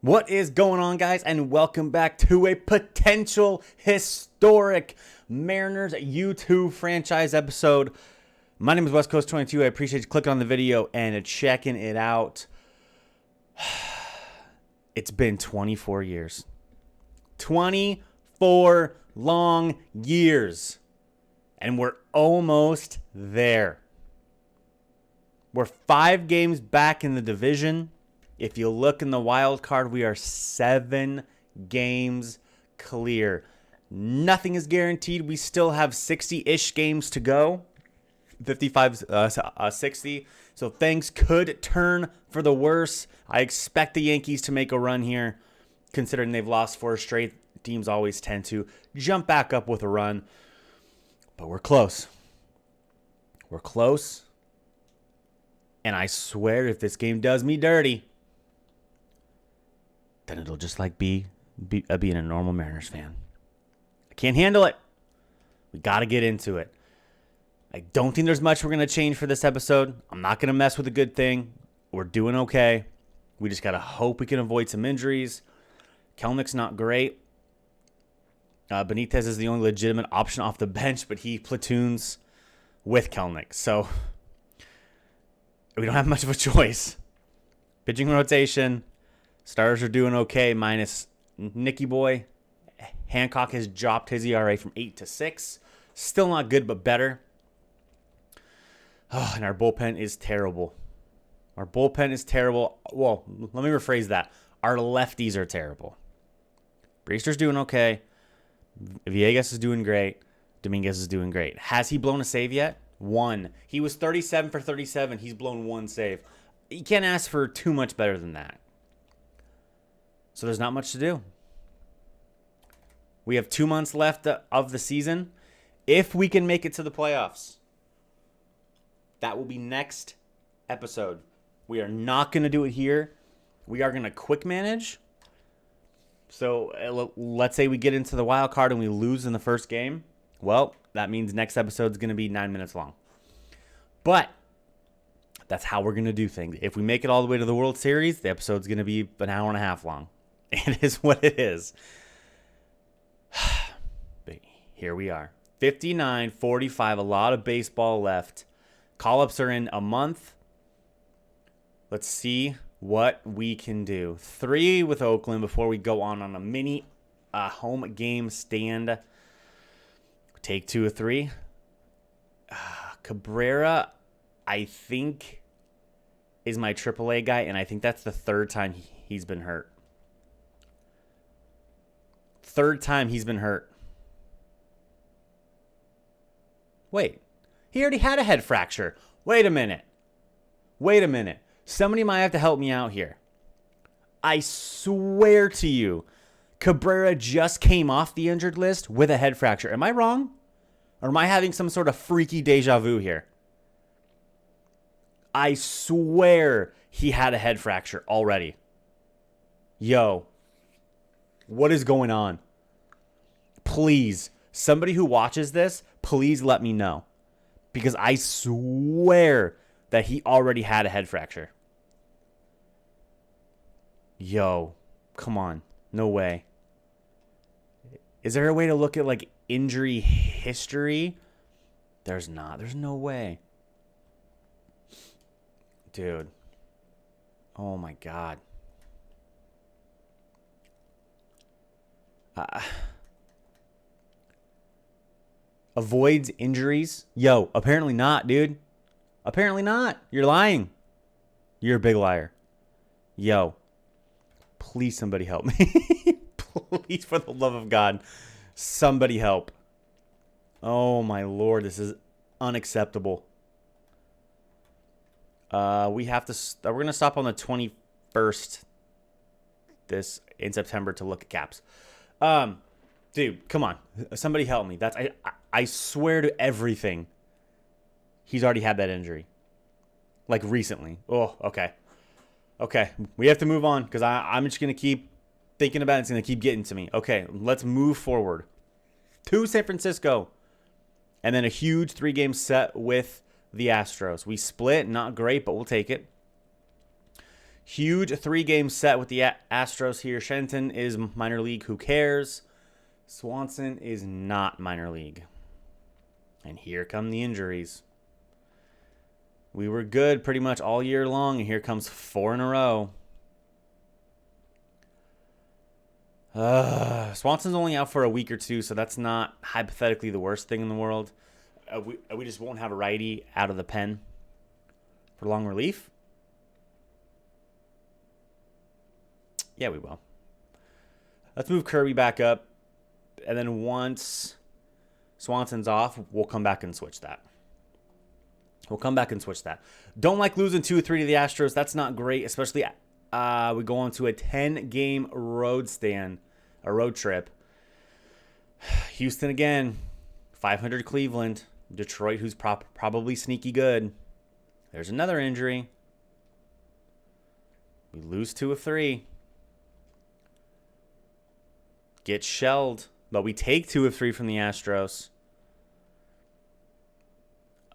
What is going on, guys, and welcome back to a potential historic Mariners YouTube franchise episode. My name is West Coast 22. I appreciate you clicking on the video and checking it out. It's been 24 years. 24 long years. And we're almost there. We're 5 games back in the division. If you look in the wild card, we are 7 games clear. Nothing is guaranteed. We still have 60-ish games to go. 55, 60. So things could turn for the worse. I expect the Yankees to make a run here, considering they've lost 4 straight. Teams always tend to jump back up with a run. But we're close. We're close. And I swear if this game does me dirty, then it'll just like being a normal Mariners fan. I can't handle it. We got to get into it. I don't think there's much we're going to change for this episode. I'm not going to mess with a good thing. We're doing okay. We just got to hope we can avoid some injuries. Kelenich's not great. Benitez is the only legitimate option off the bench, but he platoons with Kelenic. So we don't have much of a choice. Pitching rotation. Stars are doing okay, minus Nicky Boy. Hancock has dropped his ERA from 8 to 6. Still not good, but better. Oh, and our bullpen is terrible. Our bullpen is terrible. Well, let me rephrase that. Our lefties are terrible. Briester's doing okay. Villegas is doing great. Dominguez is doing great. Has he blown a save yet? 1. He was 37 for 37. He's blown 1 save. You can't ask for too much better than that. So there's not much to do. We have 2 months left of the season. If we can make it to the playoffs, that will be next episode. We are not going to do it here. We are going to quick manage. So let's say we get into the wild card and we lose in the first game. Well, that means next episode is going to be 9 minutes long. But that's how we're going to do things. If we make it all the way to the World Series, the episode's going to be an hour and a half long. It is what it is. But here we are. 59-45, a lot of baseball left. Call-ups are in a month. Let's see what we can do. 3 with Oakland before we go on a mini home game stand. Take 2 of 3. Cabrera, I think, is my AAA guy, and I think that's the 3rd time he's been hurt. 3rd time he's been hurt. Wait, he already had a head fracture. Wait a minute. Somebody might have to help me out here. I swear to you, Cabrera just came off the injured list with a head fracture. Am I wrong? Or am I having some sort of freaky deja vu here? I swear he had a head fracture already. Yo, what is going on? Please, somebody who watches this, please let me know. Because I swear that he already had a head fracture. Yo, come on. No way. Is there a way to look at like injury history? There's not. There's no way. Dude. Oh my God. Avoids injuries? Yo, apparently not, dude. Apparently not. You're lying. You're a big liar. Yo, please somebody help me. Please, for the love of God, somebody help. Oh my Lord, this is unacceptable. We're gonna stop on the 21st in September to look at caps. Dude, come on. Somebody help me. I swear to everything. He's already had that injury. Like recently. Oh, okay. Okay. We have to move on because I'm just going to keep thinking about it. It's going to keep getting to me. Okay. Let's move forward. To San Francisco. And then a huge 3-game set with the Astros. We split. Not great, but we'll take it. Huge 3-game set with the Astros here. Shenton is minor league. Who cares? Swanson is not minor league. And here come the injuries. We were good pretty much all year long, and here comes 4 in a row. Swanson's only out for a week or two, so that's not hypothetically the worst thing in the world. We just won't have a righty out of the pen for long relief. Yeah, we will. Let's move Kirby back up, and then once Swanson's off, we'll come back and switch that. Don't like losing 2-3 to the Astros. That's not great, especially we go on to a 10-game road trip. Houston again, 500 Cleveland, Detroit, who's probably sneaky good. There's another injury. We lose 2 of 3. Get shelled, but we take 2 of 3 from the Astros.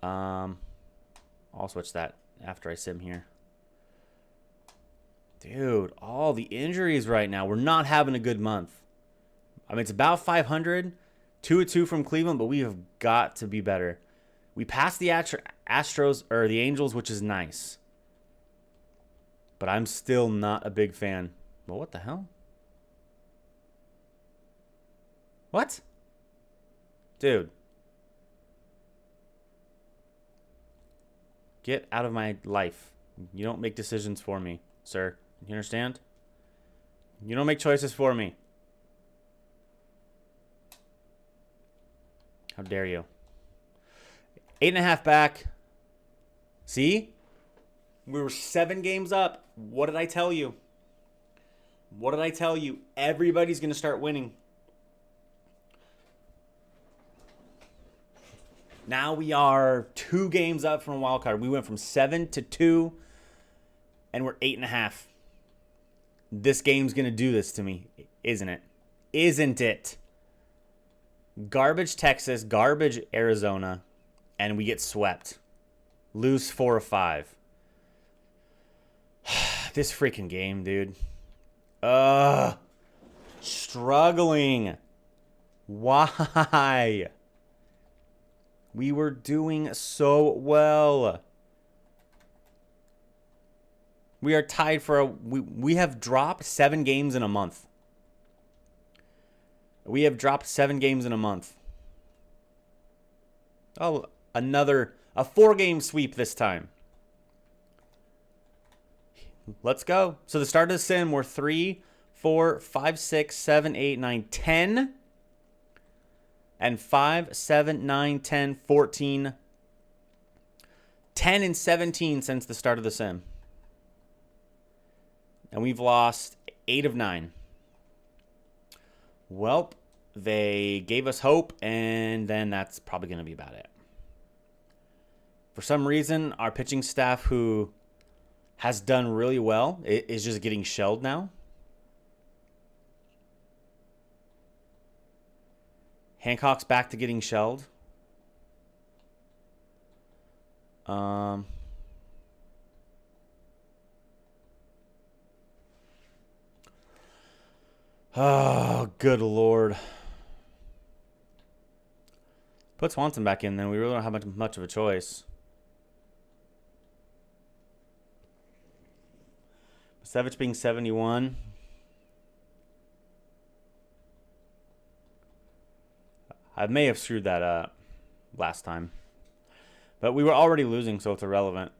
I'll switch that after I sim here. Dude, all the injuries right now. We're not having a good month. I mean, it's about 500. 2 of 2 from Cleveland, but we have got to be better. We passed the Astros or the Angels, which is nice. But I'm still not a big fan. Well, what the hell? What? Dude. Get out of my life. You don't make decisions for me, sir. You understand? You don't make choices for me. How dare you? 8.5 back. See? We were 7 games up. What did I tell you? Everybody's going to start winning. Now we are 2 games up from a wild card. We went from 7 to 2, and we're 8.5. This game's going to do this to me, isn't it? Isn't it? Garbage Texas, garbage Arizona, and we get swept. Lose 4 of 5. This freaking game, dude. Struggling. Why? We were doing so well. We are tied for we have dropped 7 games in a month. Oh, a 4-game sweep this time. Let's go. So the start of the sim, we're 3, 4, 5, 6, 7, 8, 9, 10. And 5, 7, 9, 10, 14. 10 and 17 since the start of the sim. And we've lost 8 of 9. Well, they gave us hope, and then that's probably going to be about it. For some reason, our pitching staff, who has done really well, is just getting shelled now. Hancock's back to getting shelled. Oh, good Lord. Put Swanson back in, then. We really don't have much of a choice. Savage being 71. I may have screwed that up last time. But we were already losing, so it's irrelevant.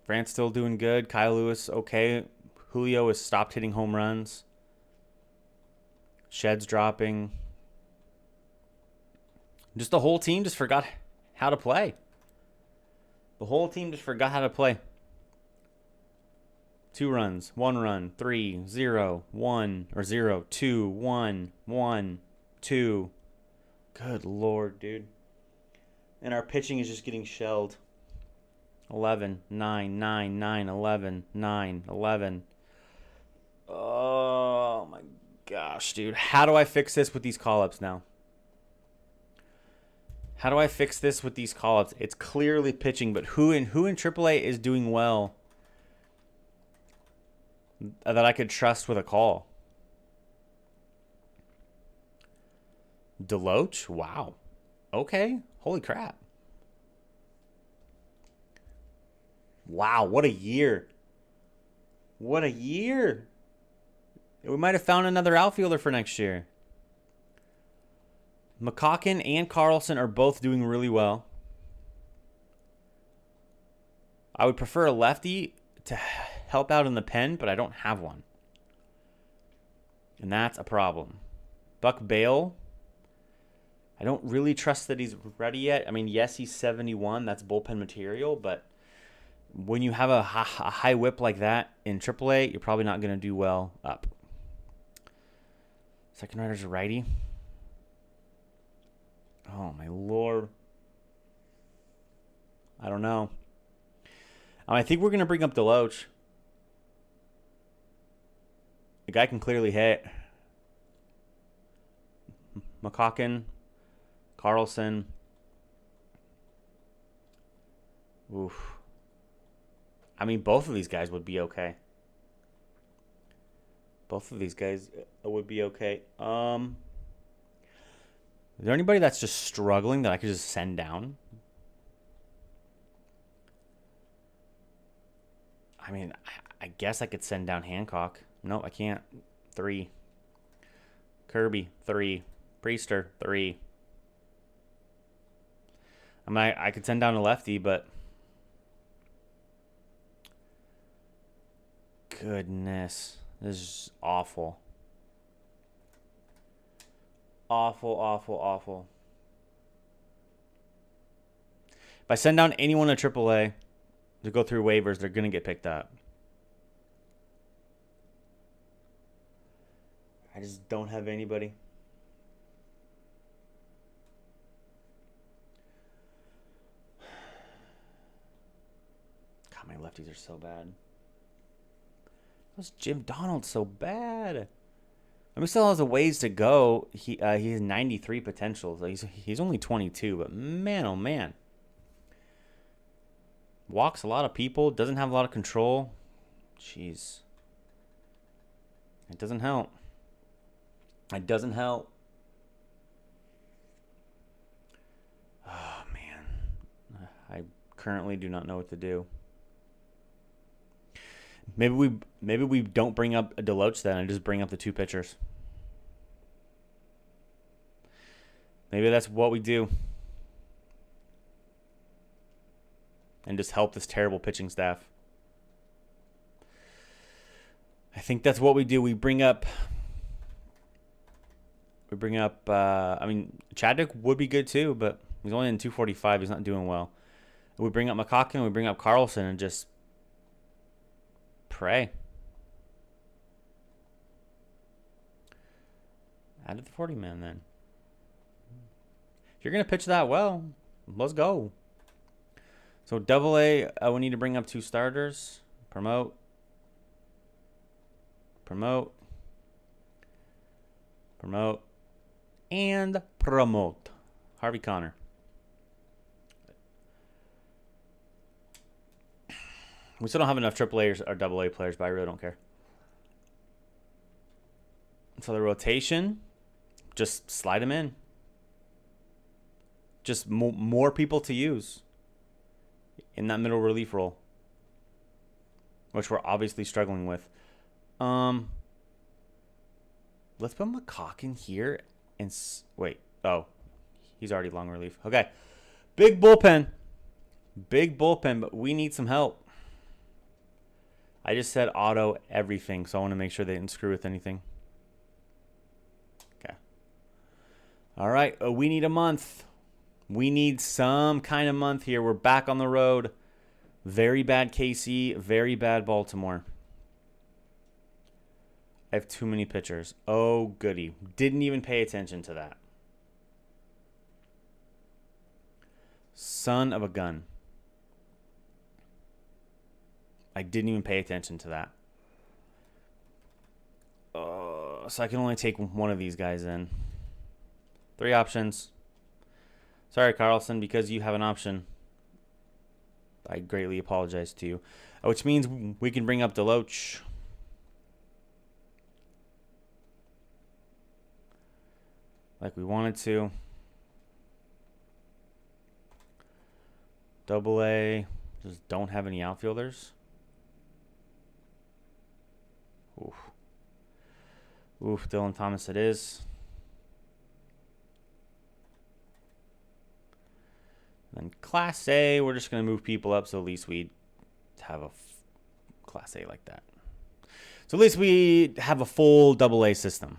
France still doing good. Kyle Lewis, okay. Julio has stopped hitting home runs. Shed's dropping. Just the whole team just forgot how to play. 2 runs, 1 run, 3, 0, 1, or 0, 2, 1, 1, 2. Good Lord, dude. And our pitching is just getting shelled. 11, 9, 9, 9, 11, 9, 11. Oh, my gosh, dude. How do I fix this with these call-ups now? It's clearly pitching, but who in AAA is doing well? that I could trust with a call. Deloach? Wow. Okay. Holy crap. Wow, what a year. What a year. We might have found another outfielder for next year. McCocken and Carlson are both doing really well. I would prefer a lefty to help out in the pen, but I don't have one. And that's a problem. Buck Bale, I don't really trust that he's ready yet. I mean, yes, he's 71. That's bullpen material, but when you have a high whip like that in AAA, you're probably not going to do well up. Second rider's a righty. Oh, my Lord. I don't know. I think we're going to bring up Deloach. The guy can clearly hit. McCocken, Carlson. Oof. I mean, both of these guys would be okay. Both of these guys would be okay. Is there anybody that's just struggling that I could just send down? I mean, I guess I could send down Hancock. No, I can't. 3. Kirby, 3. Priester, 3. I mean, I could send down a lefty, but... Goodness. This is awful. Awful, awful, awful. If I send down anyone to AAA to go through waivers, they're going to get picked up. I just don't have anybody. God, my lefties are so bad. How's Jim Donald so bad? I mean, still has a ways to go. He has 93 potential. So he's only 22, but man, oh man. Walks a lot of people. Doesn't have a lot of control. Jeez. It doesn't help. It doesn't help. Oh, man. I currently do not know what to do. Maybe we don't bring up a Deloach then and just bring up the 2 pitchers. Maybe that's what we do. And just help this terrible pitching staff. I think that's what we do. We bring up. I mean, Chadwick would be good too, but he's only in 245. He's not doing well. We bring up McCocken. We bring up Carlson and just pray. Out of the 40 man then. If you're gonna pitch that well, let's go. So AA, we need to bring up 2 starters. Promote. Promote. Promote. And promote. Harvey Connor. We still don't have enough AAA or AA players, but I really don't care. For the rotation, just slide them in. Just more people to use in that middle relief role, which we're obviously struggling with. Let's put McCocken here and wait. Oh, he's already long relief. Okay, big bullpen, but we need some help. I just said auto everything, so I want to make sure they didn't screw with anything. Okay. All right, we need a month. We need some kind of month here. We're back on the road. Very bad KC, very bad Baltimore. I have too many pitchers. Oh, goody. Didn't even pay attention to that. Son of a gun. I didn't even pay attention to that. So I can only take one of these guys in. 3 options. Sorry, Carlson, because you have an option. I greatly apologize to you. Which means we can bring up Deloach. like we wanted to. Double A, just don't have any outfielders. Oof. Oof, Dylan Thomas it is. And then Class A, we're just going to move people up so at least we have a Class A like that. So at least we have a full double A system.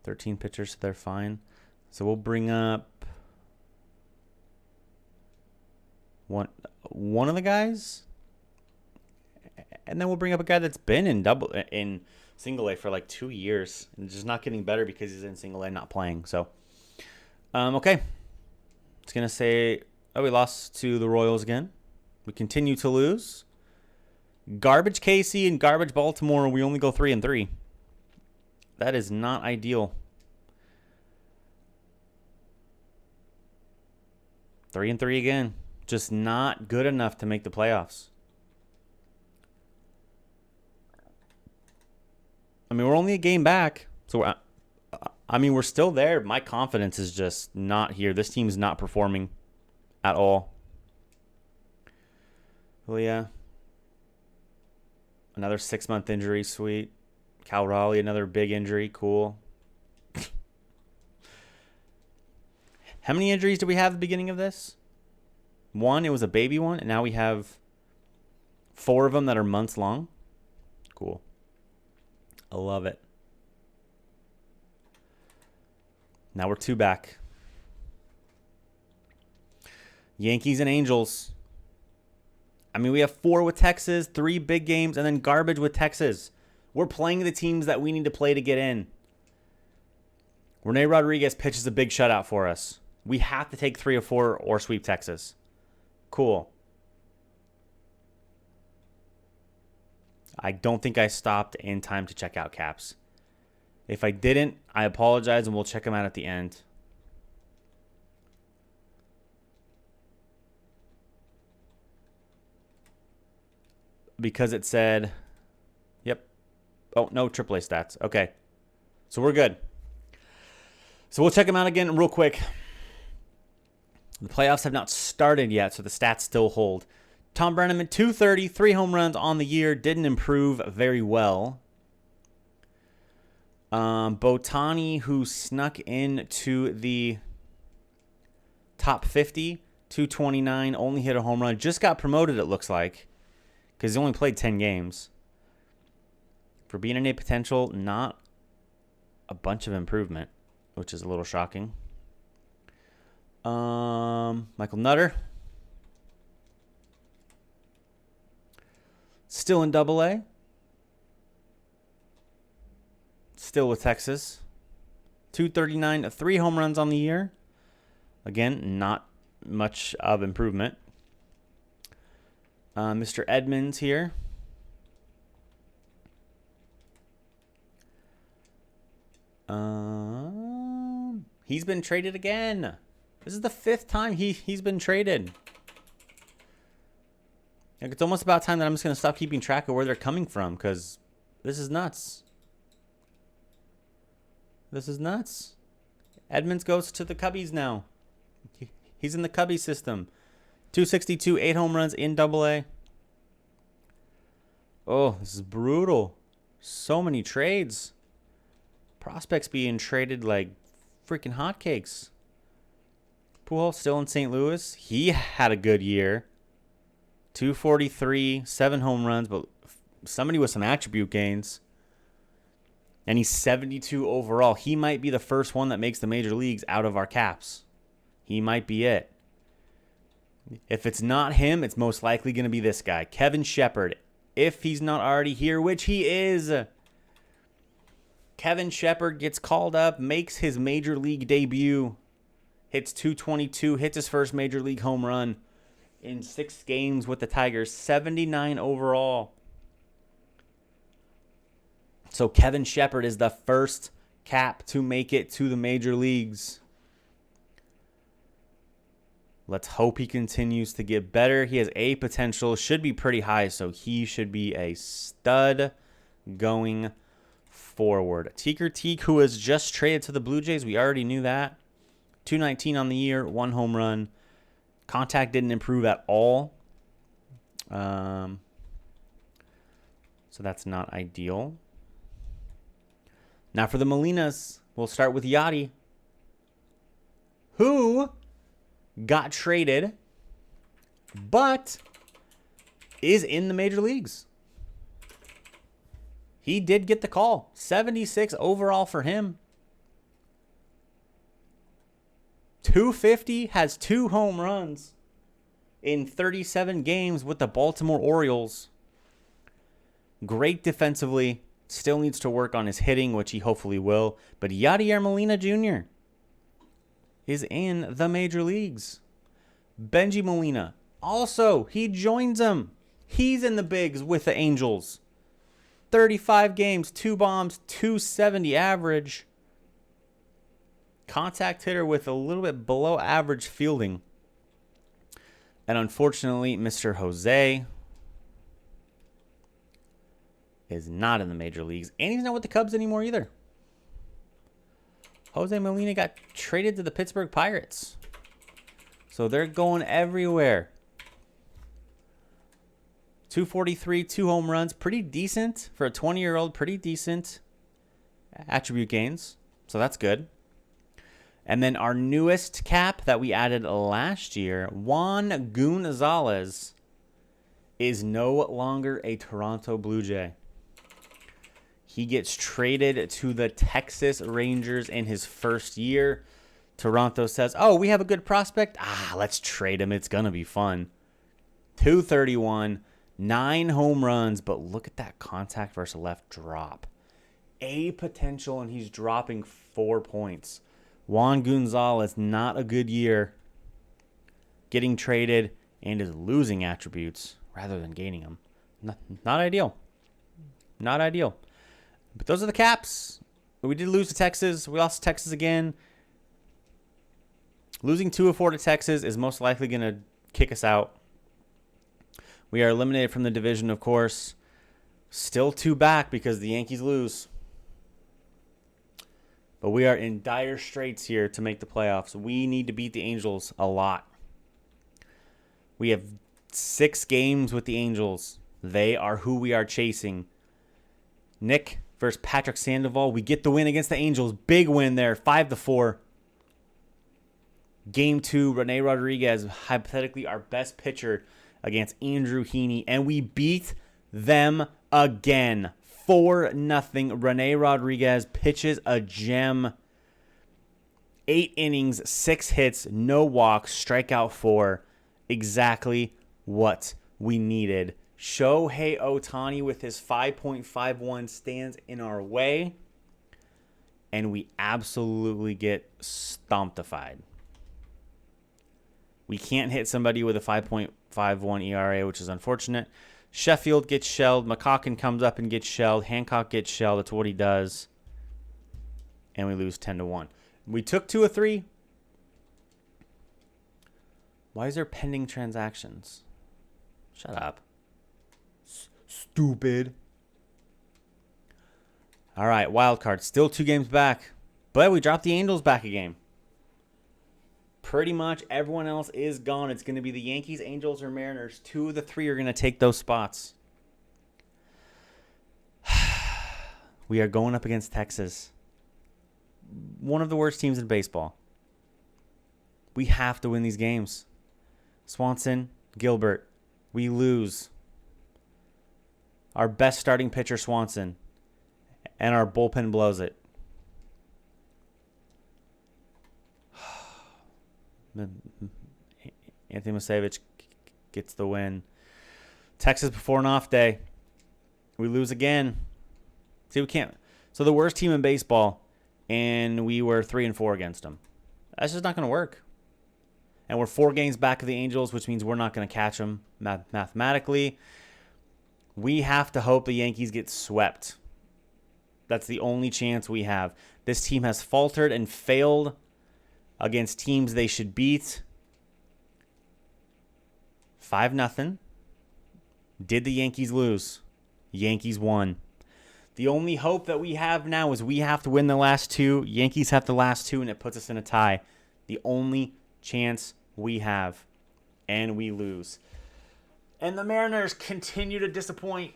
13 pitchers, so they're fine. So we'll bring up one of the guys, and then we'll bring up a guy that's been in single A for like 2 years and just not getting better because he's in single A, not playing. So, okay, it's gonna say, oh, we lost to the Royals again. We continue to lose. Garbage KC and garbage Baltimore. We only go 3-3. That is not ideal. 3-3 again. Just not good enough to make the playoffs. I mean, we're only a game back. So, we're still there. My confidence is just not here. This team's not performing at all. Well, yeah. Another 6-month injury. Sweet. Cal Raleigh, another big injury. Cool. How many injuries did we have at the beginning of this? 1, it was a baby one, and now we have 4 of them that are months long. Cool. I love it. Now we're 2 back. Yankees and Angels. I mean, we have 4 with Texas, 3 big games, and then garbage with Texas. We're playing the teams that we need to play to get in. Rene Rodriguez pitches a big shutout for us. We have to take 3 or 4 or sweep Texas. Cool. I don't think I stopped in time to check out caps. If I didn't, I apologize, and we'll check them out at the end. Because it said, yep. Oh, no AAA stats. Okay. So we're good. So we'll check them out again real quick. The playoffs have not started yet, so the stats still hold. Tom Brenneman, 230, 3 home runs on the year. Didn't improve very well. Botani, who snuck into the top 50, 229, only hit a home run. Just got promoted, it looks like, because he only played 10 games. For being an A potential, not a bunch of improvement, which is a little shocking. Michael Nutter. Still in Double A. Still with Texas. 239, 3 home runs on the year. Again, not much of improvement. Mr. Edmonds here. He's been traded again. This is the 5th time he's been traded. Like, it's almost about time that I'm just going to stop keeping track of where they're coming from, because this is nuts. This is nuts. Edmonds goes to the Cubbies now. He's in the Cubby system. 262, 8 home runs in Double A. Oh, this is brutal. So many trades. Prospects being traded like freaking hotcakes. Pujols still in St. Louis. He had a good year. 243, 7 home runs, but somebody with some attribute gains. And he's 72 overall. He might be the first one that makes the major leagues out of our caps. He might be it. If it's not him, it's most likely going to be this guy, Kevin Shepard. If he's not already here, which he is. Kevin Shepard gets called up, makes his major league debut. Hits 222, hits his first major league home run in 6 games with the Tigers. 79 overall. So Kevin Shepard is the first Cap to make it to the major leagues. Let's hope he continues to get better. He has A potential, should be pretty high, so he should be a stud going forward. Teaker Teak, who was just traded to the Blue Jays, we already knew that. 219 on the year, 1 home run. Contact didn't improve at all. So that's not ideal. Now for the Molinas, we'll start with Yachty, who got traded, but is in the major leagues. He did get the call. 76 overall for him. 250, has 2 home runs in 37 games with the Baltimore Orioles. Great defensively. Still needs to work on his hitting, which he hopefully will. But Yadier Molina Jr. is in the major leagues. Benji Molina, also, he joins him. He's in the bigs with the Angels. 35 games, 2 bombs, 270 average. Contact hitter with a little bit below average fielding. And unfortunately, Mr. Jose is not in the major leagues. And he's not with the Cubs anymore either. Jose Molina got traded to the Pittsburgh Pirates. So they're going everywhere. 243, 2 home runs. Pretty decent for a 20-year-old. Pretty decent attribute gains. So that's good. And then our newest cap that we added last year, Juan Gonzalez, is no longer a Toronto Blue Jay. He gets traded to the Texas Rangers in his first year. Toronto says, oh, we have a good prospect. Let's trade him. It's going to be fun. 231, 9 home runs, but look at that contact versus left drop. A potential, and he's dropping 4 points. Juan Gonzalez, not a good year. Getting traded and is losing attributes rather than gaining them. Not ideal. Not ideal. But those are the caps. We did lose to Texas. We lost to Texas again. Losing 2 of 4 to Texas is most likely going to kick us out. We are eliminated from the division, of course. Still 2 back because the Yankees lose. But we are in dire straits here to make the playoffs. We need to beat the Angels a lot. We have 6 games with the Angels. They are who we are chasing. Nick versus Patrick Sandoval. We get the win against the Angels. Big win there, 5-4. Game 2, Rene Rodriguez, hypothetically our best pitcher against Andrew Heaney. And we beat them again. 4-0. Rene Rodriguez pitches a gem. 8 innings, 6 hits, no walks, strikeout 4. Exactly what we needed. Shohei Ohtani with his 5.51 stands in our way. And we absolutely get stomptified. We can't hit somebody with a 5.51 ERA, which is unfortunate. Sheffield gets shelled. McCaulkin comes up and gets shelled. Hancock gets shelled. That's what he does. And we lose 10-1. We took 2 of 3. Why is there pending transactions? Shut up. Stupid. All right, wild card. Still 2 games back. But we dropped the Angels back a game. Pretty much everyone else is gone. It's going to be the Yankees, Angels, or Mariners. 2 of the 3 are going to take those spots. We are going up against Texas. One of the worst teams in baseball. We have to win these games. Swanson, Gilbert. We lose. Our best starting pitcher, Swanson. And our bullpen blows it. Anthony Masiewicz gets the win. Texas before an off day. We lose again. See, we can't. So the worst team in baseball, and we were 3-4 against them. That's just not going to work. And we're 4 games back of the Angels, which means we're not going to catch them mathematically. We have to hope the Yankees get swept. That's the only chance we have. This team has faltered and failed against teams they should beat. 5-0. Did the Yankees lose? Yankees won. The only hope that we have now is we have to win the last two. Yankees have the last two, and it puts us in a tie. The only chance we have. And we lose. And the Mariners continue to disappoint.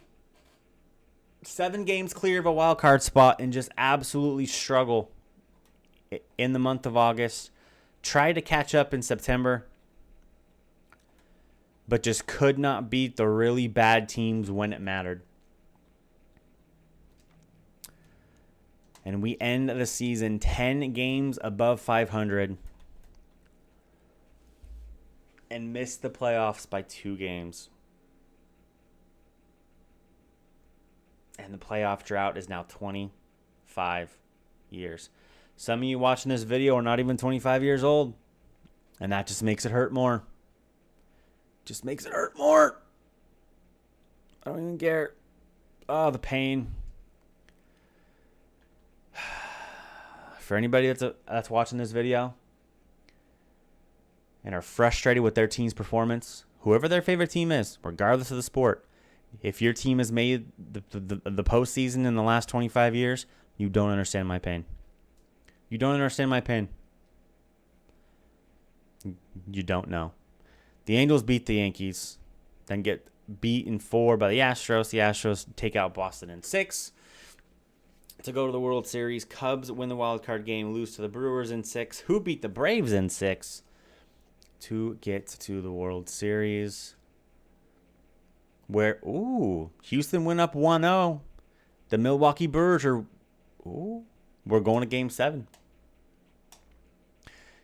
7 games clear of a wild card spot and just absolutely struggle in the month of August. Tried to catch up in September, but just could not beat the really bad teams when it mattered. And we end the season 10 games above 500 and missed the playoffs by 2 games. And the playoff drought is now 25 years. Some of you watching this video are not even 25 years old. And that just makes it hurt more. Just makes it hurt more. I don't even care. Oh, the pain. For anybody that's watching this video and are frustrated with their team's performance, whoever their favorite team is, regardless of the sport, if your team has made the postseason in the last 25 years, you don't understand my pain. You don't understand my pain. You don't know. The Angels beat the Yankees, then get beat in 4 by the Astros. The Astros take out Boston in 6 to go to the World Series. Cubs win the wild card game, lose to the Brewers in 6, who beat the Braves in 6 to get to the World Series. Where, Houston went up 1-0. The Milwaukee Brewers we're going to Game 7.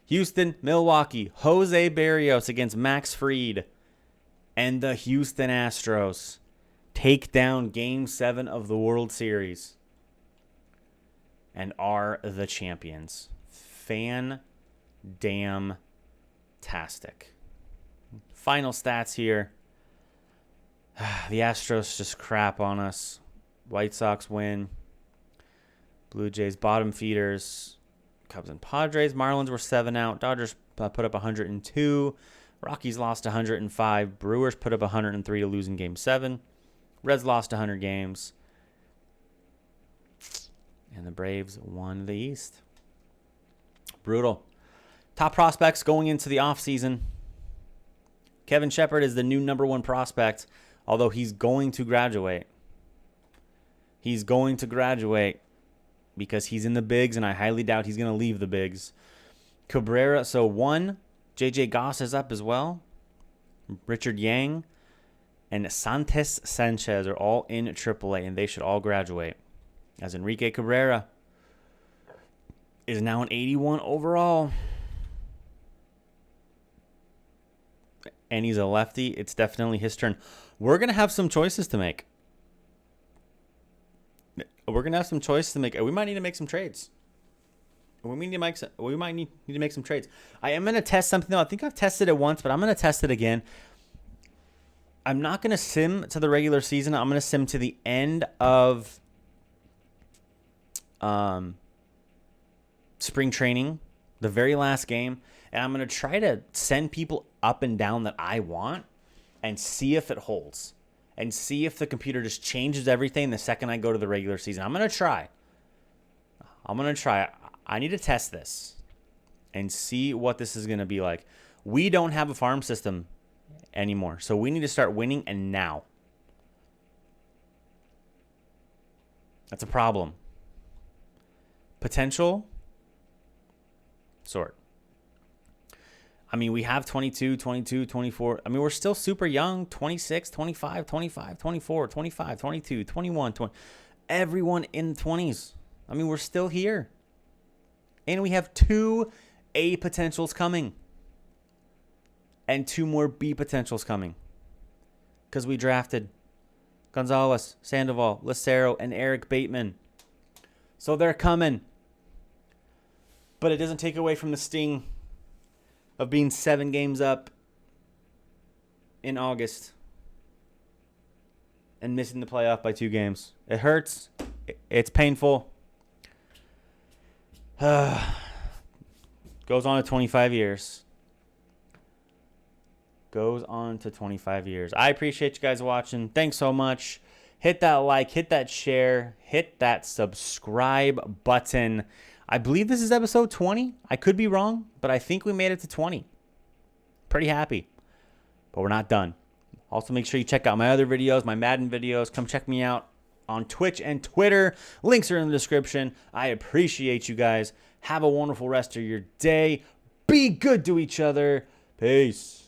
Houston, Milwaukee, Jose Barrios against Max Fried, and the Houston Astros take down Game 7 of the World Series and are the champions. Fan-damn-tastic. Final stats here. The Astros just crap on us. White Sox win. Blue Jays bottom feeders. Cubs and Padres. Marlins were 7 out. Dodgers put up 102. Rockies lost 105. Brewers put up 103 to lose in Game 7. Reds lost 100 games. And the Braves won the East. Brutal. Top prospects going into the offseason. Kevin Shepard is the new number 1 prospect, although he's going to graduate. He's going to graduate because he's in the bigs, and I highly doubt he's going to leave the bigs. Cabrera, so 1. J.J. Goss is up as well. Richard Yang and Santos Sanchez are all in AAA, and they should all graduate. As Enrique Cabrera is now an 81 overall. And he's a lefty. It's definitely his turn. We're going to have some choices to make. We might need to make some trades. We might need to make some trades. I am going to test something, though. I think I've tested it once, but I'm going to test it again. I'm not going to sim to the regular season. I'm going to sim to the end of spring training, the very last game. And I'm going to try to send people up and down that I want and see if it holds. And see if the computer just changes everything the second I go to the regular season. I'm going to try. I need to test this and see what this is going to be like. We don't have a farm system anymore, so we need to start winning, and now. That's a problem. Potential? Sort. I mean, we have 22, 24. I mean, we're still super young. 26, 25, 25, 24, 25, 22, 21, 20. Everyone in the 20s. I mean, we're still here. And we have 2 A potentials coming. And 2 more B potentials coming. Because we drafted Gonzalez, Sandoval, Lucero, and Eric Bateman. So they're coming. But it doesn't take away from the sting of being 7 games up in August and missing the playoff by 2 games. It hurts. It's painful. Goes on to 25 years. goes on to 25 years. I appreciate you guys watching. Thanks so much. Hit that like, hit that share, hit that subscribe button. I believe this is episode 20. I could be wrong, but I think we made it to 20. Pretty happy. But we're not done. Also, make sure you check out my other videos, my Madden videos. Come check me out on Twitch and Twitter. Links are in the description. I appreciate you guys. Have a wonderful rest of your day. Be good to each other. Peace.